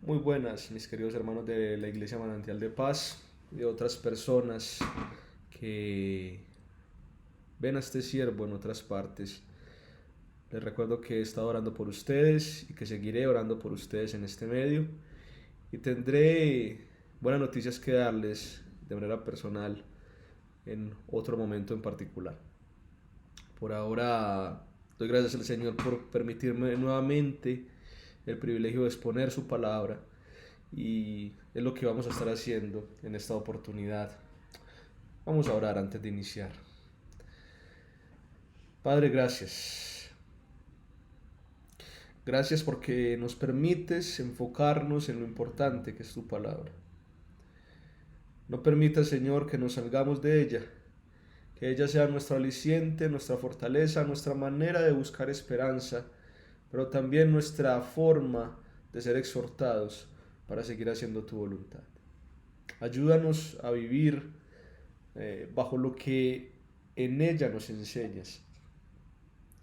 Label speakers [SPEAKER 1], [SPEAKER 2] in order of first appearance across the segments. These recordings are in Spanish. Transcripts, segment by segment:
[SPEAKER 1] Muy buenas, mis queridos hermanos de la Iglesia Manantial de Paz y de otras personas que ven a este siervo en otras partes. Les recuerdo que he estado orando por ustedes y que seguiré orando por ustedes en este medio. Y tendré buenas noticias que darles de manera personal en otro momento en particular. Por ahora doy gracias al Señor por permitirme nuevamente el privilegio de exponer su palabra y es lo que vamos a estar haciendo en esta oportunidad. Vamos a orar antes de iniciar. Padre, gracias. Gracias porque nos permites enfocarnos en lo importante que es tu palabra. No permitas, Señor, que nos salgamos de ella, que ella sea nuestro aliciente, nuestra fortaleza, nuestra manera de buscar esperanza, pero también nuestra forma de ser exhortados para seguir haciendo tu voluntad. Ayúdanos a vivir bajo lo que en ella nos enseñas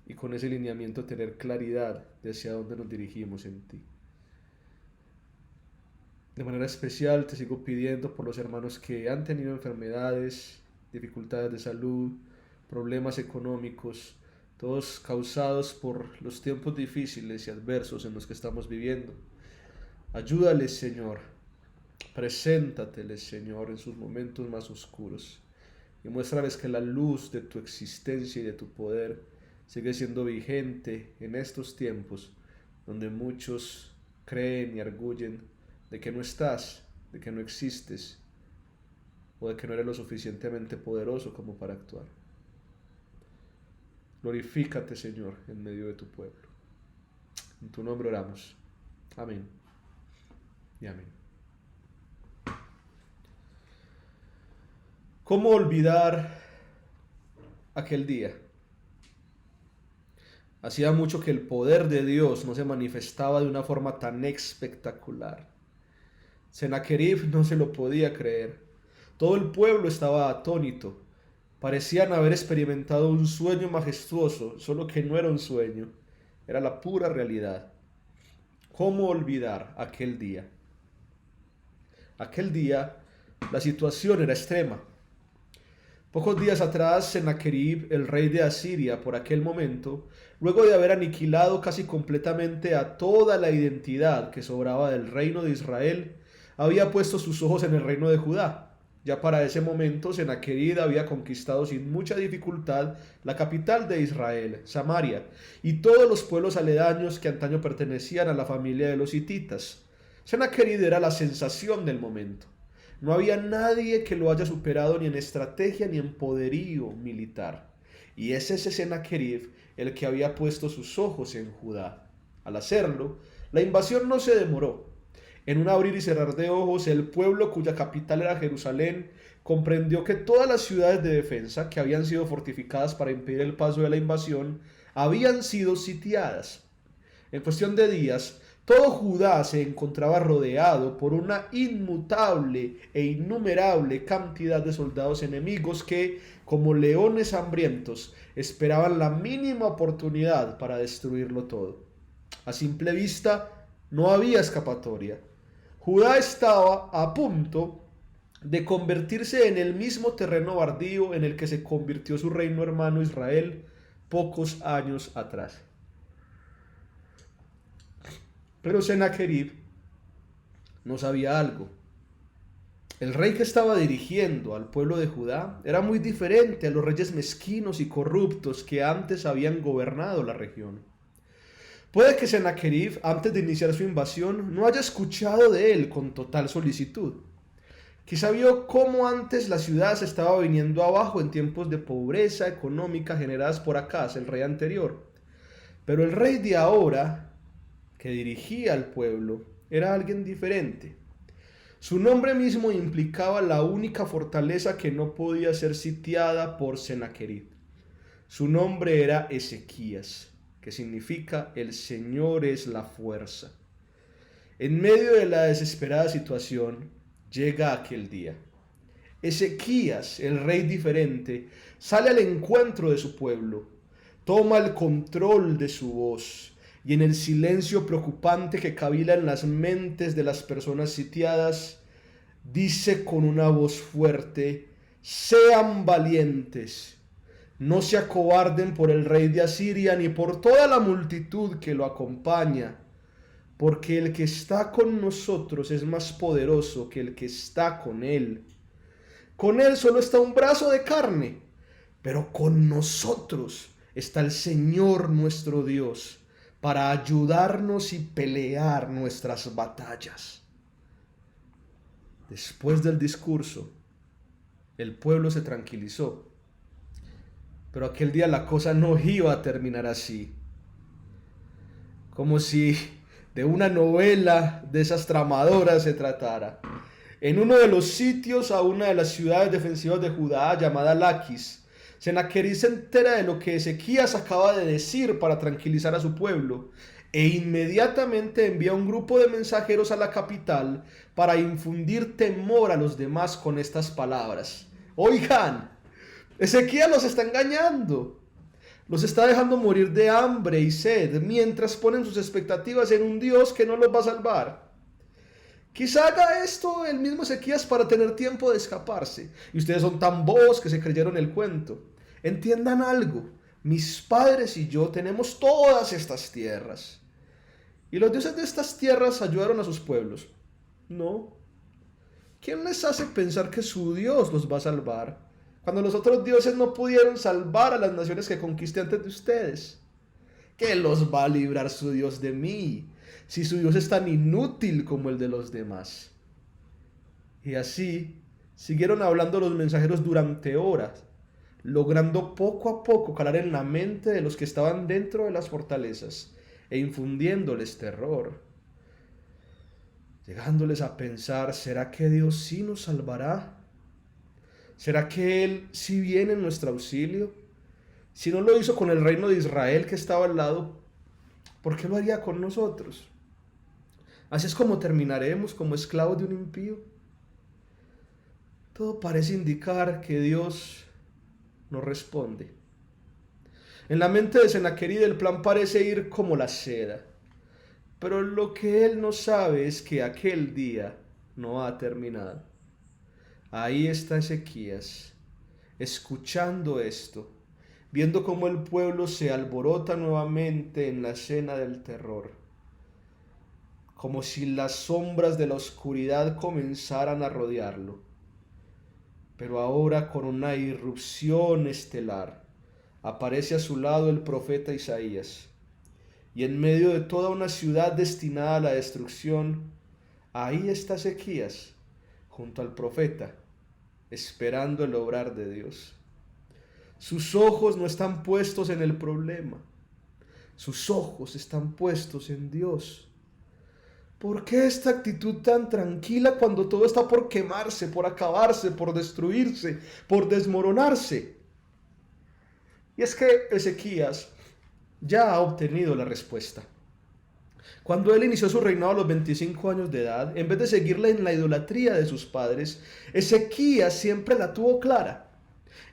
[SPEAKER 1] y con ese lineamiento tener claridad de hacia dónde nos dirigimos en ti. De manera especial te sigo pidiendo por los hermanos que han tenido enfermedades, dificultades de salud, problemas económicos, todos causados por los tiempos difíciles y adversos en los que estamos viviendo. Ayúdales, Señor. Preséntateles, Señor, en sus momentos más oscuros y muéstrales que la luz de tu existencia y de tu poder sigue siendo vigente en estos tiempos donde muchos creen y arguyen de que no estás, de que no existes o de que no eres lo suficientemente poderoso como para actuar. Glorifícate, Señor, en medio de tu pueblo. En tu nombre oramos. Amén y amén. ¿Cómo olvidar aquel día? Hacía mucho que el poder de Dios no se manifestaba de una forma tan espectacular. Sennacherib no se lo podía creer. Todo el pueblo estaba atónito. Parecían haber experimentado un sueño majestuoso, solo que no era un sueño, era la pura realidad. ¿Cómo olvidar aquel día? Aquel día la situación era extrema. Pocos días atrás, Sennacherib, el rey de Asiria, por aquel momento, luego de haber aniquilado casi completamente a toda la identidad que sobraba del reino de Israel, había puesto sus ojos en el reino de Judá. Ya para ese momento, Sennacherib había conquistado sin mucha dificultad la capital de Israel, Samaria, y todos los pueblos aledaños que antaño pertenecían a la familia de los hititas. Sennacherib era la sensación del momento. No había nadie que lo haya superado ni en estrategia ni en poderío militar. Y es ese Sennacherib el que había puesto sus ojos en Judá. Al hacerlo, la invasión no se demoró. En un abrir y cerrar de ojos, el pueblo cuya capital era Jerusalén comprendió que todas las ciudades de defensa que habían sido fortificadas para impedir el paso de la invasión habían sido sitiadas. En cuestión de días, todo Judá se encontraba rodeado por una inmutable e innumerable cantidad de soldados enemigos que, como leones hambrientos, esperaban la mínima oportunidad para destruirlo todo. A simple vista, no había escapatoria. Judá estaba a punto de convertirse en el mismo terreno baldío en el que se convirtió su reino hermano Israel pocos años atrás. Pero Sennacherib no sabía algo. El rey que estaba dirigiendo al pueblo de Judá era muy diferente a los reyes mezquinos y corruptos que antes habían gobernado la región. Puede que Sennacherib, antes de iniciar su invasión, no haya escuchado de él con total solicitud. Quizá vio cómo antes la ciudad se estaba viniendo abajo en tiempos de pobreza económica generadas por Acaz, el rey anterior. Pero el rey de ahora, que dirigía al pueblo, era alguien diferente. Su nombre mismo implicaba la única fortaleza que no podía ser sitiada por Sennacherib. Su nombre era Ezequías, que significa el Señor es la fuerza. En medio de la desesperada situación, llega aquel día. Ezequías, el rey diferente, sale al encuentro de su pueblo, toma el control de su voz y en el silencio preocupante que cavila en las mentes de las personas sitiadas, dice con una voz fuerte: sean valientes, no se acobarden por el rey de Asiria ni por toda la multitud que lo acompaña, porque el que está con nosotros es más poderoso que el que está con él. Con él solo está un brazo de carne, pero con nosotros está el Señor nuestro Dios para ayudarnos y pelear nuestras batallas. Después del discurso, el pueblo se tranquilizó, pero aquel día la cosa no iba a terminar así. Como si de una novela de esas tramadoras se tratara. En uno de los sitios a una de las ciudades defensivas de Judá, llamada Laquis, Sennacherib se entera de lo que Ezequías acaba de decir para tranquilizar a su pueblo, e inmediatamente envía un grupo de mensajeros a la capital para infundir temor a los demás con estas palabras: oigan, Ezequías los está engañando, los está dejando morir de hambre y sed mientras ponen sus expectativas en un Dios que no los va a salvar. Quizá haga esto el mismo Ezequías para tener tiempo de escaparse. Y ustedes son tan bobos que se creyeron el cuento. Entiendan algo. Mis padres y yo tenemos todas estas tierras. ¿Y los dioses de estas tierras ayudaron a sus pueblos? No. ¿Quién les hace pensar que su Dios los va a salvar, cuando los otros dioses no pudieron salvar a las naciones que conquisté antes de ustedes? ¿Qué los va a librar su Dios de mí, si su Dios es tan inútil como el de los demás? Y así siguieron hablando los mensajeros durante horas, logrando poco a poco calar en la mente de los que estaban dentro de las fortalezas e infundiéndoles terror, llegándoles a pensar: ¿será que Dios sí nos salvará? ¿Será que Él sí viene en nuestro auxilio? Si no lo hizo con el reino de Israel que estaba al lado, ¿por qué lo haría con nosotros? Así es como terminaremos, como esclavos de un impío. Todo parece indicar que Dios no responde. En la mente de Sennacherib el plan parece ir como la seda, pero lo que él no sabe es que aquel día no ha terminado. Ahí está Ezequías, escuchando esto, viendo cómo el pueblo se alborota nuevamente en la escena del terror, como si las sombras de la oscuridad comenzaran a rodearlo, pero ahora con una irrupción estelar. Aparece a su lado el profeta Isaías, y en medio de toda una ciudad destinada a la destrucción, ahí está Ezequías, junto al profeta, esperando el obrar de Dios. Sus ojos no están puestos en el problema, sus ojos están puestos en Dios. ¿Por qué esta actitud tan tranquila cuando todo está por quemarse, por acabarse, por destruirse, por desmoronarse? Y es que Ezequías ya ha obtenido la respuesta. Cuando él inició su reinado a los 25 años de edad, en vez de seguirle en la idolatría de sus padres, Ezequías siempre la tuvo clara: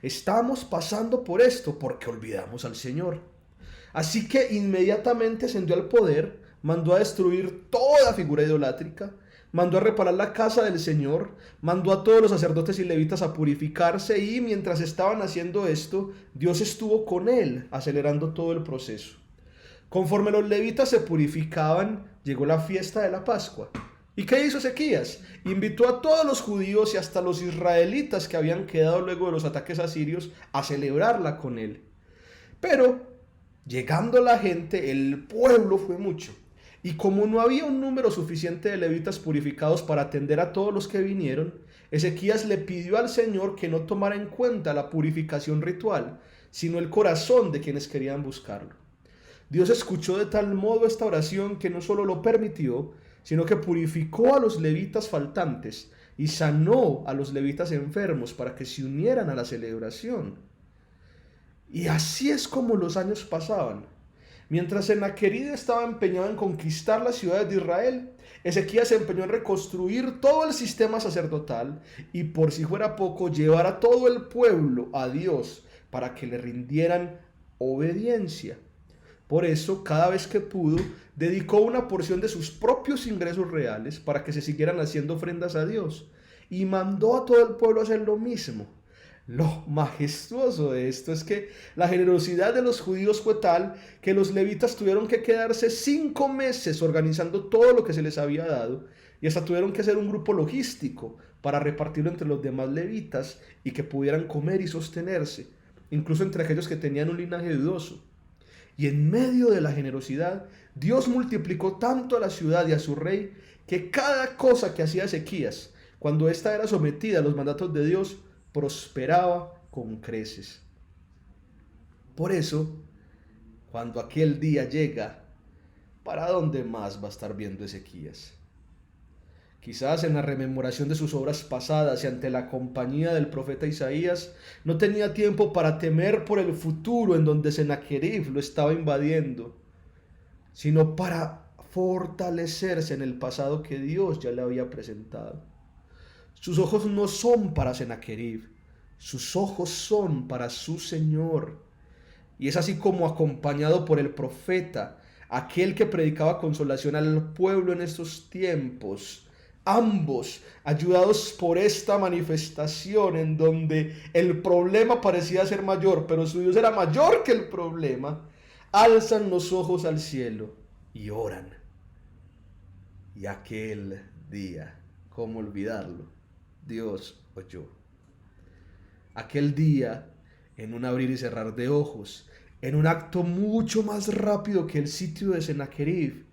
[SPEAKER 1] estamos pasando por esto porque olvidamos al Señor. Así que inmediatamente ascendió al poder, mandó a destruir toda figura idolátrica, mandó a reparar la casa del Señor, mandó a todos los sacerdotes y levitas a purificarse, y mientras estaban haciendo esto, Dios estuvo con él, acelerando todo el proceso. Conforme los levitas se purificaban, llegó la fiesta de la Pascua. ¿Y qué hizo Ezequías? Invitó a todos los judíos y hasta los israelitas que habían quedado luego de los ataques asirios a celebrarla con él. Pero, llegando la gente, el pueblo fue mucho. Y como no había un número suficiente de levitas purificados para atender a todos los que vinieron, Ezequías le pidió al Señor que no tomara en cuenta la purificación ritual, sino el corazón de quienes querían buscarlo. Dios escuchó de tal modo esta oración que no solo lo permitió, sino que purificó a los levitas faltantes y sanó a los levitas enfermos para que se unieran a la celebración. Y así es como los años pasaban. Mientras Sennacherib estaba empeñado en conquistar las ciudades de Israel, Ezequías se empeñó en reconstruir todo el sistema sacerdotal y, por si fuera poco, llevar a todo el pueblo a Dios para que le rindieran obediencia. Por eso, cada vez que pudo, dedicó una porción de sus propios ingresos reales para que se siguieran haciendo ofrendas a Dios y mandó a todo el pueblo a hacer lo mismo. Lo majestuoso de esto es que la generosidad de los judíos fue tal que los levitas tuvieron que quedarse 5 meses organizando todo lo que se les había dado y hasta tuvieron que hacer un grupo logístico para repartirlo entre los demás levitas y que pudieran comer y sostenerse, incluso entre aquellos que tenían un linaje dudoso. Y en medio de la generosidad, Dios multiplicó tanto a la ciudad y a su rey que cada cosa que hacía Ezequías, cuando ésta era sometida a los mandatos de Dios, prosperaba con creces. Por eso, cuando aquel día llega, ¿para dónde más va a estar viendo Ezequías? Quizás en la rememoración de sus obras pasadas y ante la compañía del profeta Isaías, no tenía tiempo para temer por el futuro en donde Sennacherib lo estaba invadiendo, sino para fortalecerse en el pasado que Dios ya le había presentado. Sus ojos no son para Sennacherib, sus ojos son para su Señor. Y es así como, acompañado por el profeta, aquel que predicaba consolación al pueblo en estos tiempos, ambos ayudados por esta manifestación en donde el problema parecía ser mayor, pero su Dios era mayor que el problema, alzan los ojos al cielo y oran. Y aquel día, ¿cómo olvidarlo? Dios oyó. Aquel día, en un abrir y cerrar de ojos, en un acto mucho más rápido que el sitio de Sennacherib,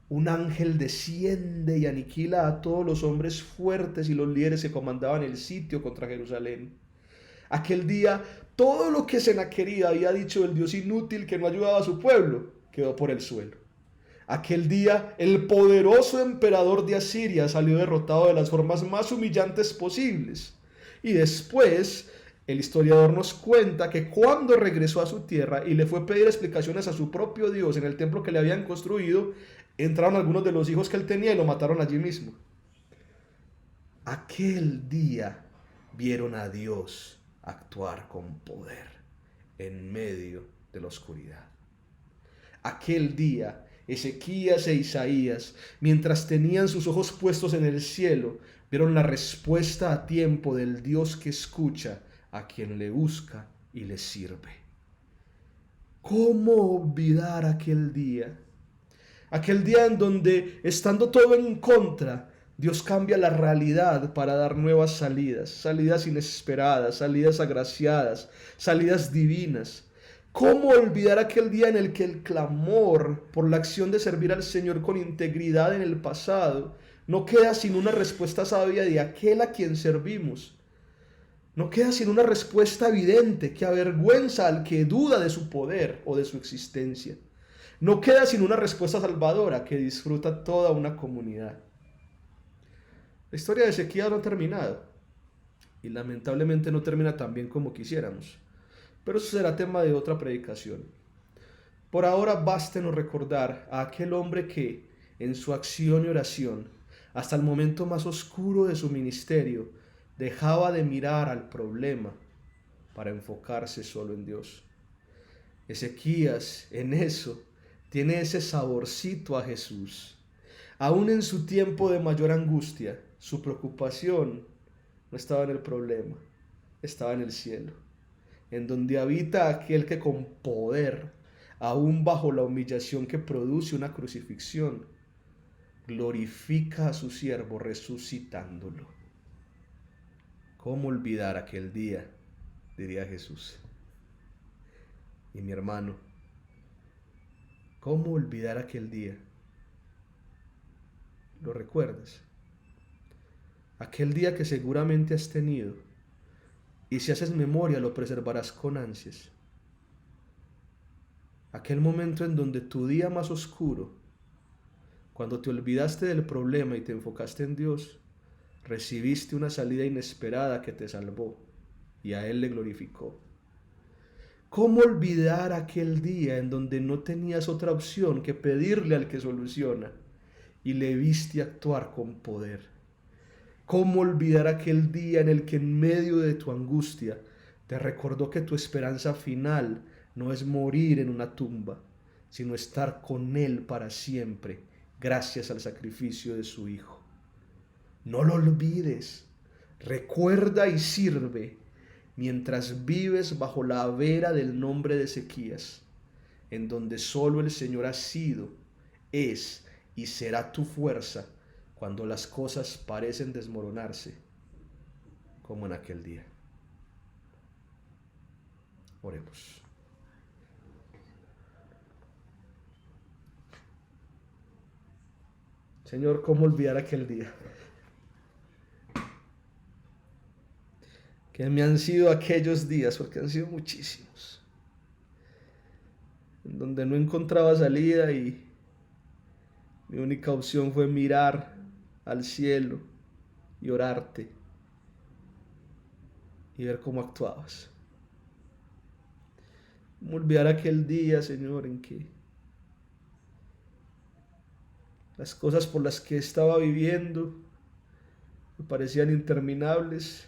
[SPEAKER 1] un ángel desciende y aniquila a todos los hombres fuertes y los líderes que comandaban el sitio contra Jerusalén. Aquel día, todo lo que Sennacherib había dicho del Dios inútil que no ayudaba a su pueblo, quedó por el suelo. Aquel día, el poderoso emperador de Asiria salió derrotado de las formas más humillantes posibles. Y después, el historiador nos cuenta que cuando regresó a su tierra y le fue a pedir explicaciones a su propio Dios en el templo que le habían construido, entraron algunos de los hijos que él tenía y lo mataron allí mismo. Aquel día vieron a Dios actuar con poder en medio de la oscuridad. Aquel día, Ezequías e Isaías, mientras tenían sus ojos puestos en el cielo, vieron la respuesta a tiempo del Dios que escucha a quien le busca y le sirve. ¿Cómo olvidar aquel día? Aquel día en donde, estando todo en contra, Dios cambia la realidad para dar nuevas salidas, salidas inesperadas, salidas agraciadas, salidas divinas. ¿Cómo olvidar aquel día en el que el clamor por la acción de servir al Señor con integridad en el pasado no queda sin una respuesta sabia de aquel a quien servimos? No queda sin una respuesta evidente que avergüenza al que duda de su poder o de su existencia. No queda sin una respuesta salvadora que disfruta toda una comunidad. La historia de Ezequías no ha terminado y lamentablemente no termina tan bien como quisiéramos, pero eso será tema de otra predicación. Por ahora bástenos recordar a aquel hombre que, en su acción y oración, hasta el momento más oscuro de su ministerio, dejaba de mirar al problema para enfocarse solo en Dios. Ezequías, en eso, tiene ese saborcito a Jesús. Aún en su tiempo de mayor angustia, su preocupación no estaba en el problema, estaba en el cielo, en donde habita aquel que con poder, aún bajo la humillación que produce una crucifixión, glorifica a su siervo resucitándolo. ¿Cómo olvidar aquel día? Diría Jesús. Y mi hermano, ¿cómo olvidar aquel día? ¿Lo recuerdas? Aquel día que seguramente has tenido, y si haces memoria lo preservarás con ansias. Aquel momento en donde tu día más oscuro, cuando te olvidaste del problema y te enfocaste en Dios, recibiste una salida inesperada que te salvó y a Él le glorificó. ¿Cómo olvidar aquel día en donde no tenías otra opción que pedirle al que soluciona y le viste actuar con poder? ¿Cómo olvidar aquel día en el que en medio de tu angustia te recordó que tu esperanza final no es morir en una tumba, sino estar con Él para siempre, gracias al sacrificio de su Hijo. No lo olvides, recuerda y sirve mientras vives bajo la vera del nombre de Ezequías, en donde solo el Señor ha sido, es y será tu fuerza cuando las cosas parecen desmoronarse, como en aquel día. Oremos. Señor, ¿cómo olvidar aquel día? Que me han sido aquellos días, porque han sido muchísimos, en donde no encontraba salida y mi única opción fue mirar al cielo y orarte y ver cómo actuabas. ¿Cómo olvidar aquel día, Señor, en que las cosas por las que estaba viviendo me parecían interminables?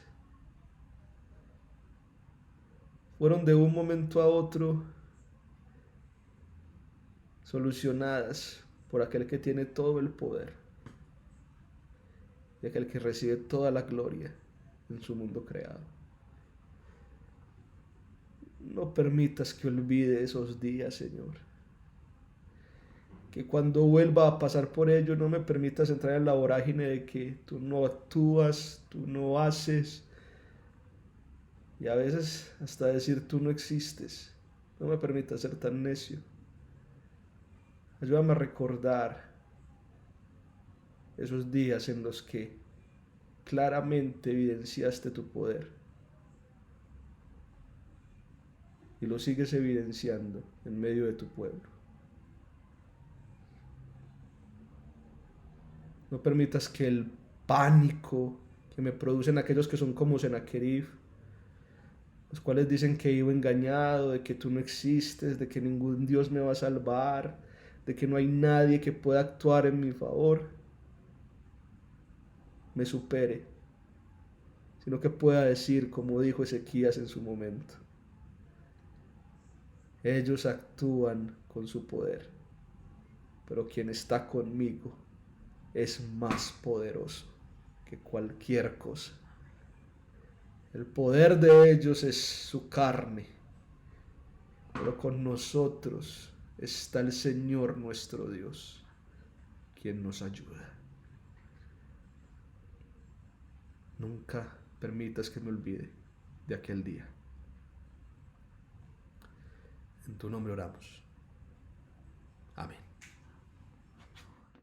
[SPEAKER 1] Fueron de un momento a otro solucionadas por aquel que tiene todo el poder y aquel que recibe toda la gloria en su mundo creado. No permitas que olvide esos días, Señor. Que cuando vuelva a pasar por ello no me permitas entrar en la vorágine de que tú no actúas, tú no haces, y a veces hasta decir tú no existes. No me permitas ser tan necio. Ayúdame a recordar esos días en los que claramente evidenciaste tu poder y lo sigues evidenciando en medio de tu pueblo. No permitas que el pánico que me producen aquellos que son como Sennacherib, los cuales dicen que vivo engañado, de que tú no existes, de que ningún Dios me va a salvar, de que no hay nadie que pueda actuar en mi favor, me supere, sino que pueda decir, como dijo Ezequías en su momento: ellos actúan con su poder, pero quien está conmigo es más poderoso que cualquier cosa. El poder de ellos es su carne, pero con nosotros está el Señor nuestro Dios, quien nos ayuda. Nunca permitas que me olvide de aquel día. En tu nombre oramos. Amén.